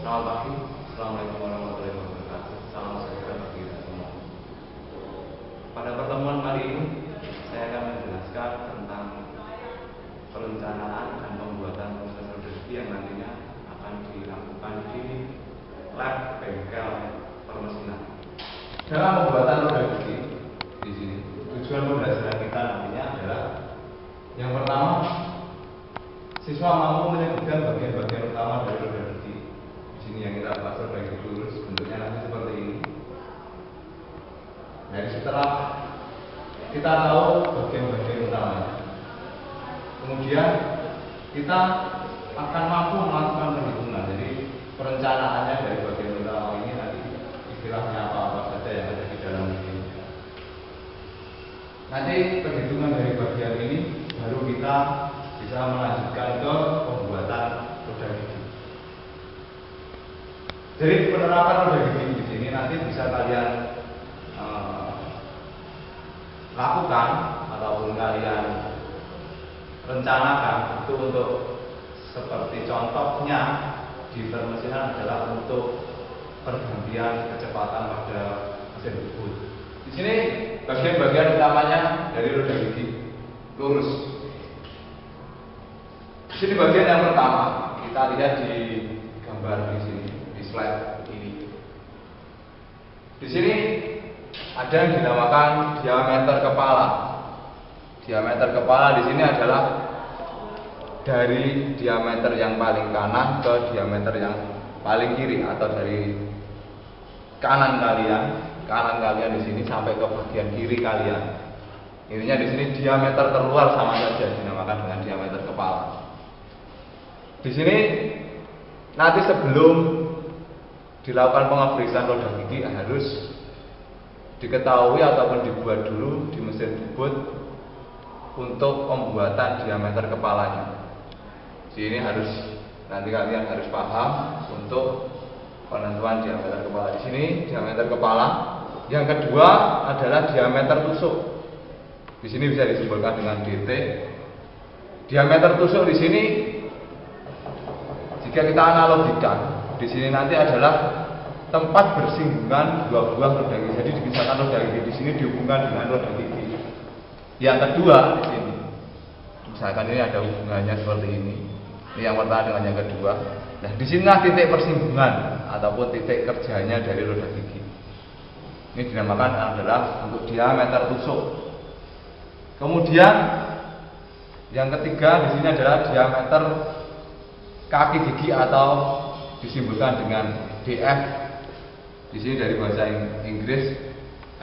Selamat pagi, Assalamualaikum warahmatullahi wabarakatuh. Salam sejahtera bagi kita semua. Pada pertemuan kali ini, saya akan menjelaskan tentang perencanaan dan pembuatan prosesor rezeki yang nantinya akan dilakukan di lab bengkel permesinan. Dalam pembuatan roda rezeki di sini, tujuan pembelajaran kita nantinya adalah yang pertama, siswa mampu menyebutkan bagian-bagian utama dari roda rezeki. Di sini yang kita bahas roda rezeki lurus, bentuknya nanti seperti ini. Jadi setelah kita tahu bagian-bagian utamanya, kemudian kita akan mampu melakukan perhitungan. Jadi perencanaannya dari bagian utama ini nanti istilahnya apa saja yang ada di dalam ini. Nanti perhitungan dari bagian ini baru kita bisa melanjutkan ke pembuatan roda gigi. Jadi penerapan roda gigi di sini nanti bisa kalian lakukan ataupun kalian rencanakan itu untuk seperti contohnya di permesinan adalah untuk pergantian kecepatan pada mesin bubut. Di sini bagian-bagian utamanya dari roda gigi lurus. Di sini bagian yang pertama kita lihat di gambar di sini di slide ini. Di sini ada yang dinamakan diameter kepala. Diameter kepala di sini adalah dari diameter yang paling kanan ke diameter yang paling kiri, atau dari kanan kalian di sini sampai ke bagian kiri kalian. Intinya di sini diameter terluar sama saja dinamakan dengan diameter kepala. Di sini nanti sebelum dilakukan pengabrisan roda gigi harus diketahui ataupun dibuat dulu di mesin bubut untuk pembuatan diameter kepalanya. Di sini nanti kalian harus paham untuk penentuan diameter kepala. Di sini diameter kepala. Yang kedua adalah diameter tusuk. Di sini bisa disimbolkan dengan DT. Diameter tusuk di sini jika kita analogikan, di sini nanti adalah tempat bersinggungan dua buah roda gigi. Jadi dipisahkan roda gigi di sini dihubungkan dengan roda gigi. Yang kedua di sini, misalkan ini ada hubungannya seperti ini. Ini yang pertama dengan yang kedua. Nah, di sinilah titik persinggungan ataupun titik kerjanya dari roda gigi. Ini dinamakan adalah untuk diameter tusuk. Kemudian yang ketiga di sini adalah diameter kaki gigi atau disimbolkan dengan DF. Di sini dari bahasa Inggris,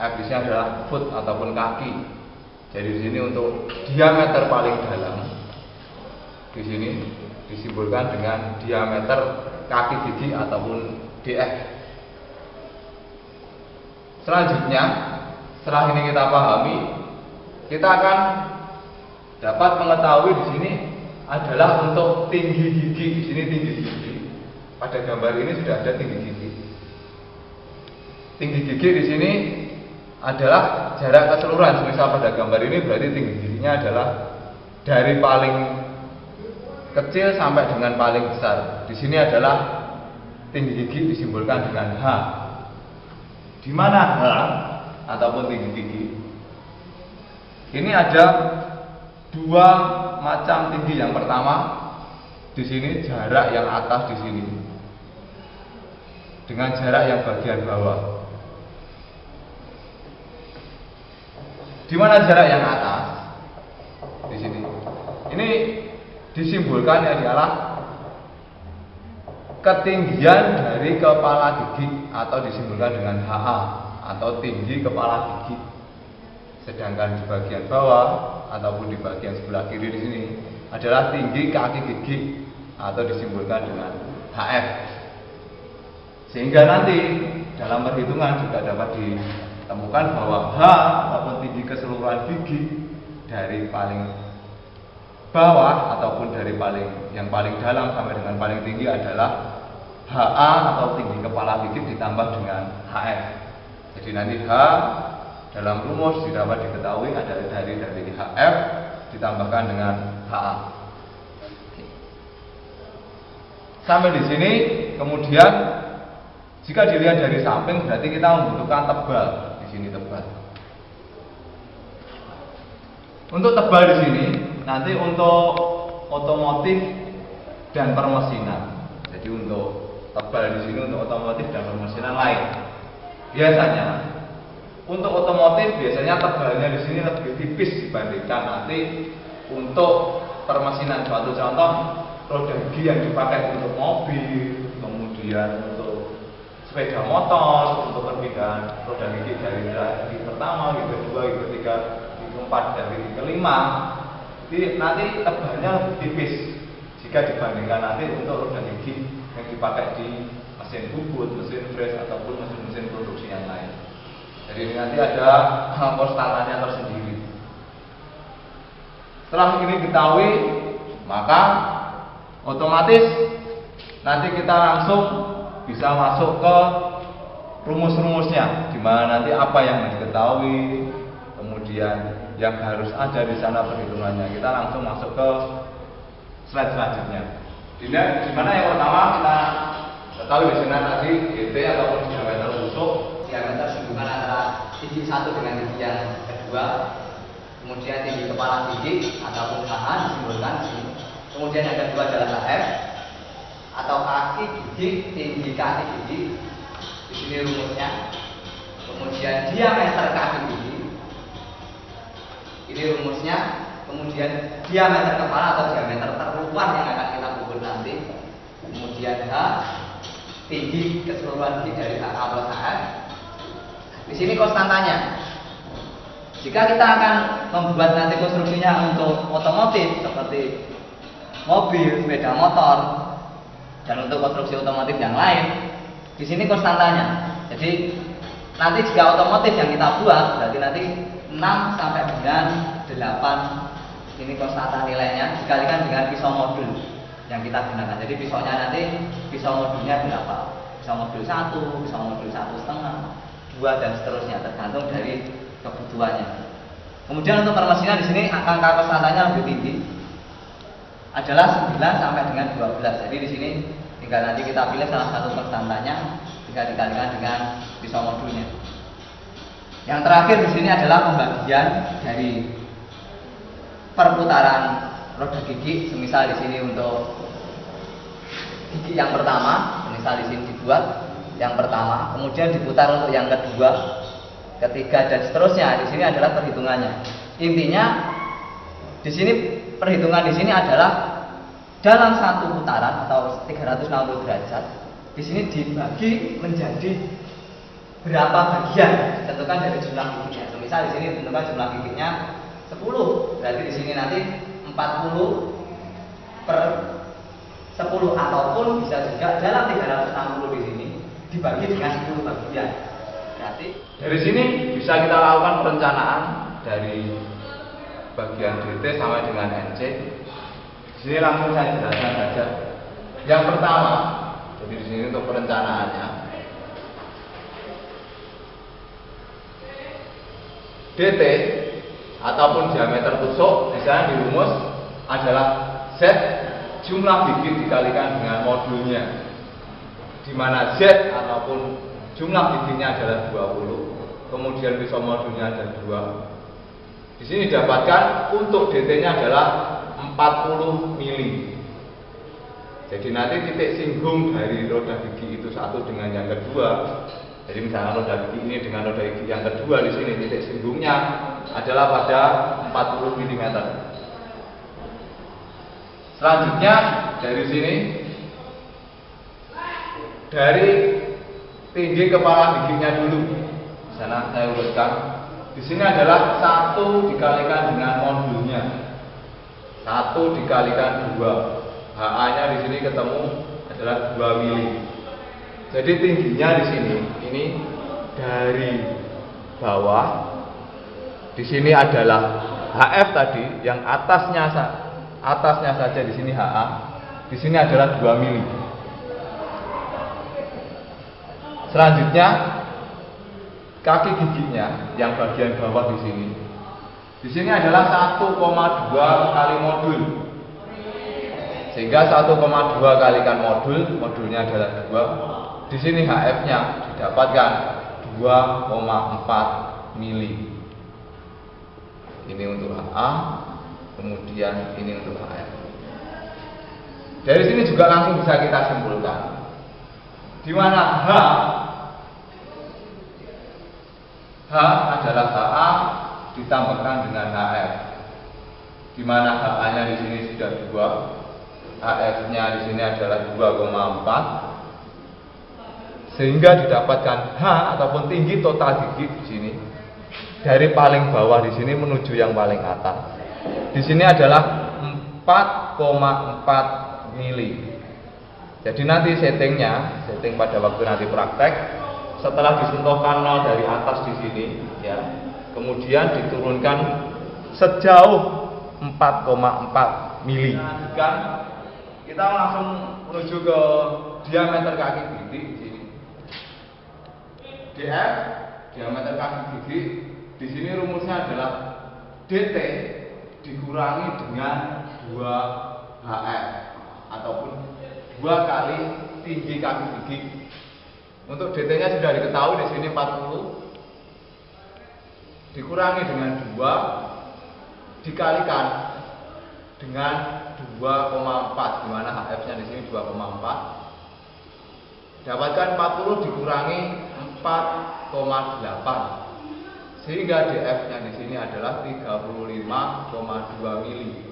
F di sini adalah foot ataupun kaki. Jadi di sini untuk diameter paling dalam. Di sini disimbolkan dengan diameter kaki gigi ataupun DF. Selanjutnya, setelah ini kita pahami, kita akan dapat mengetahui di sini adalah untuk tinggi gigi. Di sini tinggi gigi. Pada gambar ini sudah ada tinggi gigi. Tinggi gigi di sini adalah jarak keseluruhan. Misal pada gambar ini berarti tinggi giginya adalah dari paling kecil sampai dengan paling besar. Di sini adalah tinggi gigi disimbolkan dengan H. Di mana H ataupun tinggi gigi? Ini ada dua macam tinggi. Yang pertama di sini jarak yang atas di sini dengan jarak yang bagian bawah. Di mana jarak yang atas? Di sini. Ini disimbolkan adalah ketinggian dari kepala gigi atau disimbolkan dengan HA atau tinggi kepala gigi. Sedangkan di bagian bawah ataupun di bagian sebelah kiri di sini adalah tinggi kaki gigi atau disimbolkan dengan HF. Sehingga nanti dalam perhitungan juga dapat ditemukan bahwa H ataupun tinggi keseluruhan gigi dari paling bawah ataupun dari yang paling dalam sampai dengan paling tinggi adalah HA atau tinggi kepala gigi ditambah dengan HF. Jadi nanti H dalam rumus dapat diketahui adalah dari HF ditambahkan dengan HA. sampai di sini. Kemudian jika dilihat dari samping berarti kita membutuhkan tebal. Di sini tebal. Untuk tebal di sini nanti untuk otomotif dan permesinan. Jadi untuk tebal di sini untuk otomotif dan permesinan lain. Biasanya untuk otomotif biasanya tebalnya di sini lebih tipis dibandingkan nanti untuk permesinan. Suatu contoh, roda gigi yang dipakai untuk mobil, kemudian untuk sepeda motor, untuk perpindahan roda gigi dari gigi pertama, gigi kedua, gigi ketiga, gigi keempat, dan gigi kelima, jadi nanti tebalnya lebih tipis jika dibandingkan nanti untuk roda gigi yang dipakai di mesin bubut, mesin fresh ataupun mesin produksi yang lain. Jadi ini nanti ada konstantannya tersendiri. Setelah ini diketahui, maka otomatis nanti kita langsung bisa masuk ke rumus-rumusnya, di mana nanti apa yang diketahui, kemudian yang harus ada di sana perhitungannya. Kita langsung masuk ke slide selanjutnya. Di mana yang pertama kita ketahui di sana tadi GT ataupun diameter tusuk, diameter sambungan antara gigi satu dengan gigi yang kedua, kemudian tinggi kepala gigi ataupun HH disimbolkan di sini. Kemudian yang kedua adalah HF atau kaki gigi, tinggi kaki gigi. Di sini rumusnya. Kemudian diameter kaki gigi. Ini rumusnya. Kemudian diameter kepala atau diameter terluar yang akan kita ukur nanti. Kemudian H, tinggi keseluruhan gigi dari HK plus HF. Di sini konstantanya. Jika kita akan membuat nanti konstruksinya untuk otomotif seperti mobil, sepeda motor, dan untuk konstruksi otomotif yang lain, di sini konstantanya. Jadi nanti jika otomotif yang kita buat, berarti nanti 6 sampai dengan 8 ini konstanta nilainya dikalikan dengan pisau modul yang kita gunakan. Jadi pisaunya nanti pisau modulnya berapa? Pisau modul 1, pisau modul 1,5, 2 dan seterusnya tergantung dari kebutuhannya. Kemudian untuk permesinan di sini angka konstantanya lebih tinggi, adalah 9 sampai dengan 12. Jadi di sini tinggal nanti kita pilih salah satu konstantanya, tinggal dikalikan dengan pisau modulnya. Yang terakhir di sini adalah pembagian dari perputaran roda gigi. Semisal di sini untuk gigi yang pertama, semisal di sini dibuat yang pertama, kemudian diputar untuk yang kedua, ketiga dan seterusnya. Di sini adalah perhitungannya. Intinya di sini perhitungan di sini adalah dalam satu putaran atau 360 derajat. Di sini dibagi menjadi berapa bagian, ditentukan dari jumlah giginya. Misal di sini ditentukan jumlah giginya 10, berarti di sini nanti 40 per 10 ataupun bisa juga dalam 360 di sini dibagi dengan 10 bagian. Berarti dari sini bisa kita lakukan perencanaan dari bagian DT sampai dengan NC. Di sini langsung saya jelaskan saja. Yang pertama, jadi di sini untuk perencanaannya, DT ataupun diameter tusuk di sana dirumus adalah Z jumlah gigi dikalikan dengan modulnya, di mana Z ataupun jumlah giginya adalah 20, kemudian pisau modulnya ada 2. Di sini didapatkan untuk DT-nya adalah 40 mili. Jadi nanti titik singgung dari roda gigi itu satu dengan yang kedua. Jadi misalnya roda gigi ini dengan roda gigi yang kedua, di sini titik singgungnya adalah pada 40 mm. Selanjutnya dari sini, dari tinggi kepala giginya dulu. Di sana saya urutkan. Di sini adalah 1 dikalikan dengan modulnya. 1 dikalikan 2. HA-nya di sini ketemu adalah 2 mili. Jadi tingginya di sini ini dari bawah. Di sini adalah HF tadi, yang atasnya saja di sini HA. Di sini adalah 2 mili. Selanjutnya kaki giginya yang bagian bawah di sini. Di sini adalah 1,2 kali modul. Sehingga 1,2 kalikan modulnya adalah 2. Di sini HF-nya didapatkan 2,4 mili. Ini untuk HA, kemudian ini untuk HF. Dari sini juga langsung bisa kita simpulkan, di mana H adalah HA ditambahkan dengan HF, di mana HA-nya di sini sudah 2, HF-nya di sini adalah 2,4, sehingga didapatkan H ataupun tinggi total gigi di sini dari paling bawah di sini menuju yang paling atas. Di sini adalah 4,4 mili. Jadi nanti setting pada waktu nanti praktek, setelah disentuhkan 0 dari atas di sini, ya, kemudian diturunkan sejauh 4,4 mili. Lanjutkan, kita langsung menuju ke diameter kaki gigi di sini. DF, diameter kaki gigi, di sini rumusnya adalah DT dikurangi dengan 2 HF ataupun 2 kali tinggi kaki gigi. Untuk DT-nya sudah diketahui di sini 40 dikurangi dengan 2 dikalikan dengan 2,4, di mana HF-nya di sini 2,4. Dapatkan 40 dikurangi 4,8. Sehingga DF-nya di sini adalah 35,2 mili.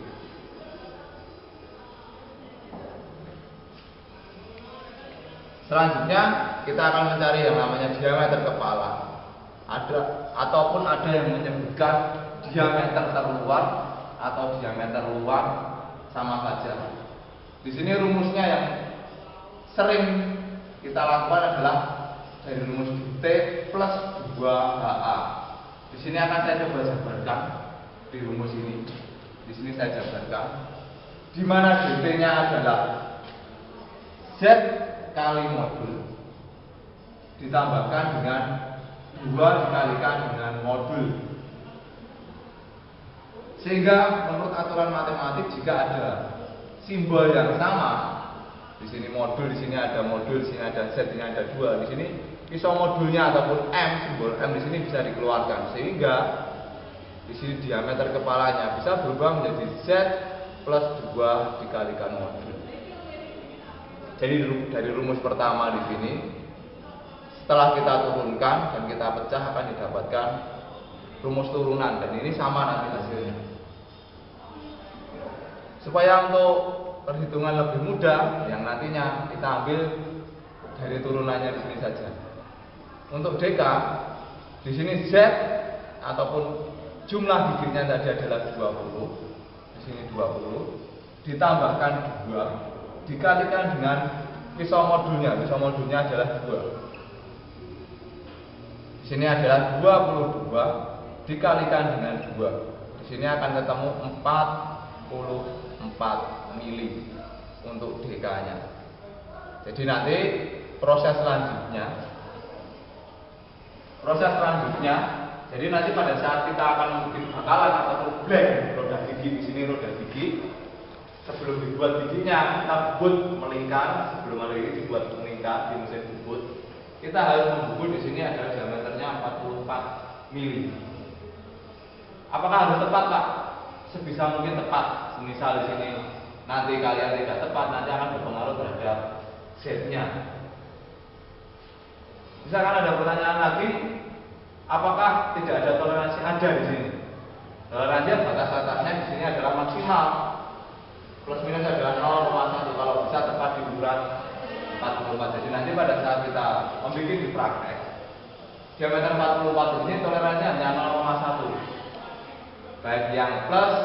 Selanjutnya kita akan mencari yang namanya diameter kepala. Ataupun ada yang menyebutkan diameter terluar atau diameter luar, sama saja. Di sini rumusnya yang sering kita lakukan adalah dari rumus T plus 2HA. Di sini akan saya coba jabarkan di rumus ini. Di sini saya jabarkan, di mana DT-nya adalah Z kali modul ditambahkan dengan 2 dikalikan dengan modul. Sehingga menurut aturan matematik, jika ada simbol yang sama, di sini modul, di sini ada modul, di sini ada Z, di sini ada 2, di sini isomodulnya ataupun M, simbol M di sini bisa dikeluarkan, sehingga di sini diameter kepalanya bisa berubah menjadi Z plus 2 dikalikan modul. Jadi dari rumus pertama di sini, setelah kita turunkan dan kita pecah akan didapatkan rumus turunan, dan ini sama nanti hasilnya. Supaya untuk perhitungan lebih mudah, yang nantinya kita ambil dari turunannya di sini saja. Untuk DK, di sini Z ataupun jumlah giginya tadi adalah 20, di sini 20 ditambahkan 2 dikalikan dengan isomodulnya. Isomodulnya adalah 2. Di sini adalah 22 dikalikan dengan 2. Di sini akan ketemu 44 mili untuk DK-nya. Jadi nanti proses selanjutnya, jadi nanti pada saat kita akan membuat bakalan atau blend roda gigi, di sini roda gigi, sebelum dibuat giginya kita bubut melingkar. Sebelum ada ini dibuat melingkar di mesin bubut, kita harus membubut. Di sini adalah diameternya 44 mili. Apakah harus tepat, Pak? Sebisa mungkin tepat. Misal di sini nanti kalian tidak tepat, nanti akan berpengaruh terhadap Z-nya. Misalkan ada pertanyaan lagi, apakah tidak ada toleransi? Ada di sini. Toleransi batas atasnya di sini adalah maksimal. Plus minus adalah 0,1 kalau bisa tepat di ukuran 44. Jadi nanti pada saat kita membuat di praktek, diameter 44 ini toleransinya hanya 0,1, baik yang plus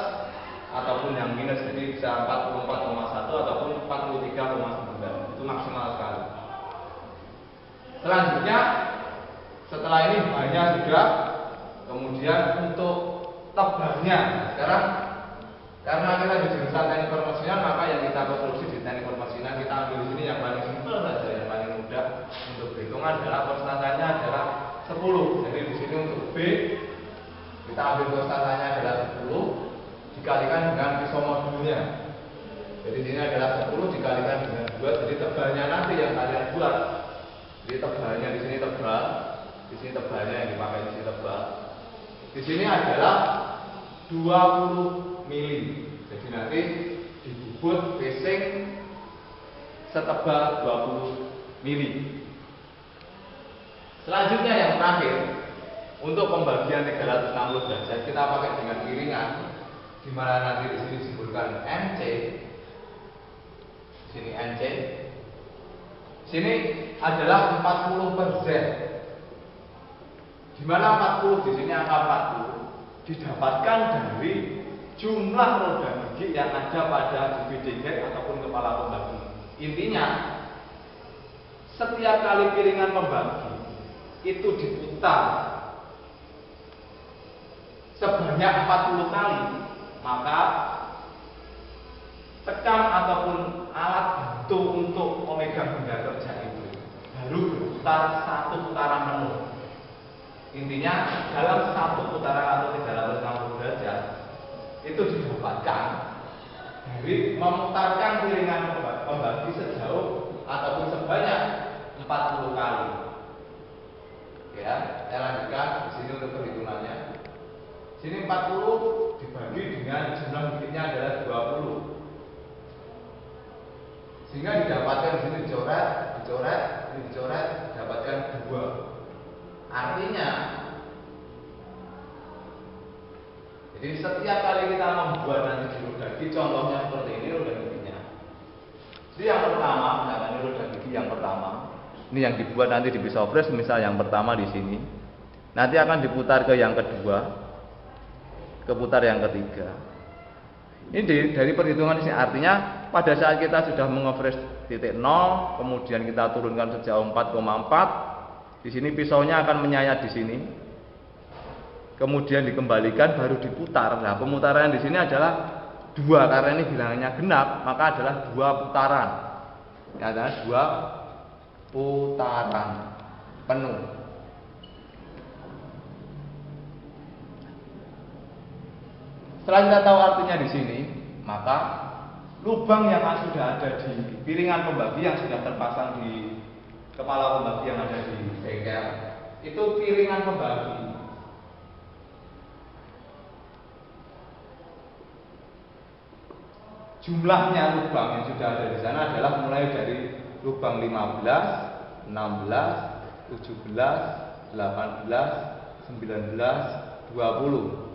ataupun yang minus. Jadi bisa 44,1 ataupun 43,9. Itu maksimal sekali. Selanjutnya, setelah ini bahannya sudah, kemudian untuk tebalnya. Sekarang karena kita di jurusan teknik permesinan, maka yang kita konstruksi di teknik permesinan kita ambil di sini yang paling simpel saja, yang paling mudah untuk perhitungan adalah konstantanya adalah 10. Jadi di sini untuk B kita ambil konstantanya adalah 10 dikalikan dengan isomodulnya. Jadi sini adalah 10 dikalikan dengan 2, jadi tebalnya nanti yang kalian buat. Jadi tebalnya di sini tebal, di sini tebalnya yang dipakai di sini tebal. Di sini adalah 20 mili. Jadi nanti dibubut casing setebal 20 mili. Selanjutnya yang terakhir, untuk pembagian 360 derajat kita pakai dengan piringan, di mana nanti di sini disebutkan NC. Sini NC. Sini adalah 40%. Di mana 40 di sini angka 40 didapatkan dari jumlah roda gigi yang ada pada DVD gate ataupun kepala pembagi. Intinya, setiap kali piringan pembagi itu diputar sebanyak 40 kali, maka tekan ataupun alat bantu untuk memegang benda kerja itu baru berputar satu putaran penuh. Intinya dalam satu putaran atau 360 derajat itu didapatkan dari memutarkan piringan pembagi sejauh ataupun sebanyak 40 kali. Ya, saya lanjutkan di sini untuk perhitungannya. Sini 40 dibagi dengan jumlah giginya adalah 20. Sehingga didapatkan di sini dicoret, ini dicoret, dapatkan 2. Artinya, jadi setiap kali kita membuat nanti di roda gigi, contohnya seperti ini roda giginya. Jadi yang pertama, misalkan ini roda gigi yang pertama, ini yang dibuat nanti di pisau fresh, misal yang pertama di sini, nanti akan diputar ke yang kedua, keputar yang ketiga. Ini dari perhitungan ini artinya pada saat kita sudah mengefresh titik 0, kemudian kita turunkan sejauh 4,4. Di sini pisaunya akan menyayat di sini, kemudian dikembalikan baru diputar. Nah, pemutaran di sini adalah 2 karena ini bilangannya genap, maka adalah 2 putaran. Ini adalah 2 putaran penuh. Setelah kita tahu artinya di sini, maka lubang yang sudah ada di piringan pembagi yang sudah terpasang di kepala pembagi yang ada di bengkel itu piringan pembagi. Jumlahnya lubang yang sudah ada di sana adalah mulai dari lubang 15, 16, 17, 18, 19, 20.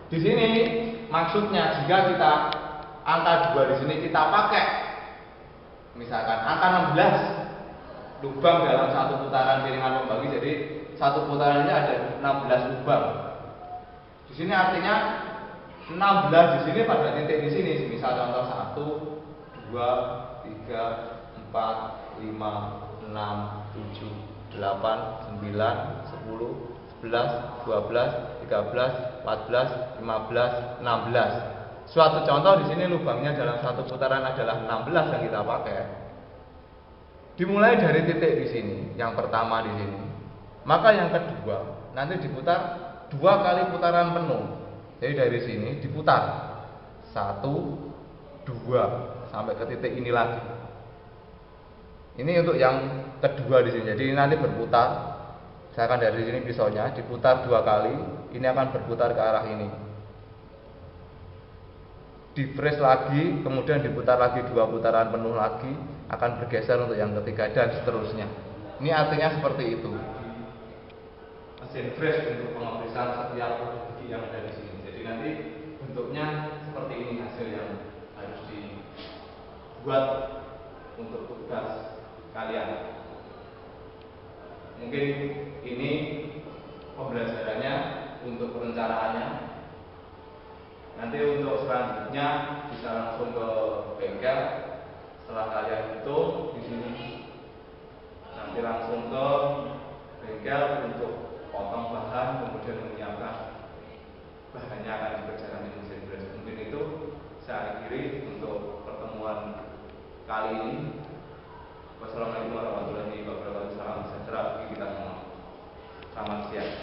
Di sini maksudnya jika kita angka 2 di sini kita pakai misalkan angka 16 lubang dalam satu putaran piringan pembagi, jadi satu putaran ini ada 16 lubang. Di sini artinya 16 di sini pada titik di sini, misal contoh 1, 2, 3, 4, 5, 6, 7, 8, 9, 10, 11, 12, 13, 14, 15, 16. Suatu contoh di sini lubangnya dalam satu putaran adalah 16 yang kita pakai. Dimulai dari titik di sini, yang pertama di sini. Maka yang kedua nanti diputar 2 kali putaran penuh. Jadi dari sini diputar 1, 2 sampai ke titik ini lagi. Ini untuk yang kedua di sini. Jadi nanti berputar. Misalkan dari sini pisaunya diputar 2 kali, ini akan berputar ke arah ini. Di fresh lagi, kemudian diputar lagi 2 putaran penuh lagi, akan bergeser untuk yang ketiga dan seterusnya. Ini artinya seperti itu. Mesin fresh untuk pengefresan setiap gigi yang ada di sini. Jadi nanti bentuknya seperti ini hasil yang harus dibuat untuk tugas kalian. Mungkin ini pembelajarannya untuk perencanaannya. Nanti untuk selanjutnya bisa langsung ke bengkel. Setelah kalian hitung di sini, nanti langsung ke bengkel untuk potong bahan, kemudian menyiapkan bahannya akan dikerjakan di mesin fresh. Mungkin itu saya akhiri untuk pertemuan kali ini. Wassalamualaikum warahmatullahi wabarakatuh. Salam sejahtera bagi kita semua. Selamat siang.